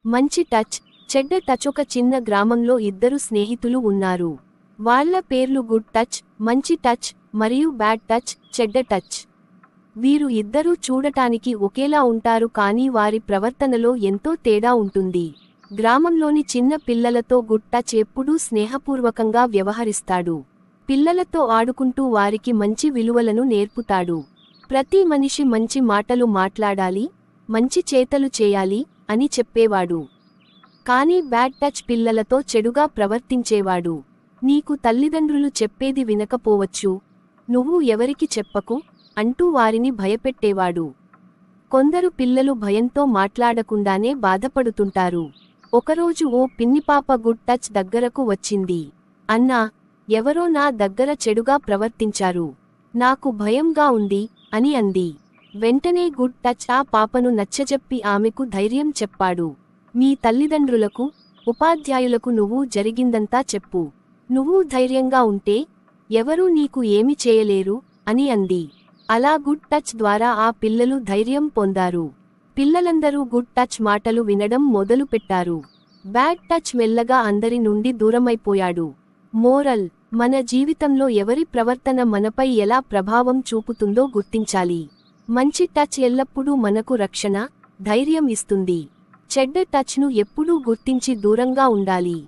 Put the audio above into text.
మంచి టచ్, చెడ్డ టచ్. ఒక చిన్న గ్రామంలో ఇద్దరు స్నేహితులు ఉన్నారు. వాళ్ళ పేర్లు గుడ్ టచ్, మంచి టచ్, మరియు బ్యాడ్ టచ్, చెడ్డ టచ్. వీరు ఇద్దరూ చూడటానికి ఒకేలా ఉంటారు, కానీ వారి ప్రవర్తనలో ఎంతో తేడా ఉంటుంది. గ్రామంలోని చిన్న పిల్లలతో గుడ్ టచ్ ఎప్పుడూ స్నేహపూర్వకంగా వ్యవహరిస్తాడు. పిల్లలతో ఆడుకుంటూ వారికి మంచి విలువలను నేర్పుతాడు. ప్రతి మనిషి మంచి మాటలు మాట్లాడాలి, మంచి చేతలు చేయాలి అని చెప్పేవాడు. కానీ బ్యాడ్ టచ్ పిల్లలతో చెడుగా ప్రవర్తించేవాడు. నీకు తల్లిదండ్రులు చెప్పేది వినకపోవచ్చు, నువ్వు ఎవరికి చెప్పకు అంటూ వారిని భయపెట్టేవాడు. కొందరు పిల్లలు భయంతో మాట్లాడకుండానే బాధపడుతుంటారు. ఒకరోజు ఓ పిన్నిపాప గుడ్ టచ్ దగ్గరకు వచ్చింది. అన్నా, ఎవరో నా దగ్గర చెడుగా ప్రవర్తించారు, నాకు భయంగా ఉంది అని అంది. వెంటనే గుడ్ టచ్ ఆ పాపను నచ్చజెప్పి ఆమెకు ధైర్యం చెప్పాడు. మీ తల్లిదండ్రులకు, ఉపాధ్యాయులకు నువ్వు జరిగిందంతా చెప్పు. నువ్వు ధైర్యంగా ఉంటే ఎవరూ నీకు ఏమి చేయలేరు అని అంది. అలా గుడ్ టచ్ ద్వారా ఆ పిల్లలు ధైర్యం పొందారు. పిల్లలందరూ గుడ్ టచ్ మాటలు వినడం మొదలుపెట్టారు. బ్యాడ్ టచ్ మెల్లగా అందరి నుండి దూరమైపోయాడు. మోరల్: మన జీవితంలో ఎవరి ప్రవర్తన మనపై ఎలా ప్రభావం చూపుతుందో గుర్తించాలి. మంచి టచ్ ఎల్లప్పుడూ మనకు రక్షణ, ధైర్యం ఇస్తుంది. చెడ్డ టచ్ను ఎప్పుడూ గుర్తించి దూరంగా ఉండాలి.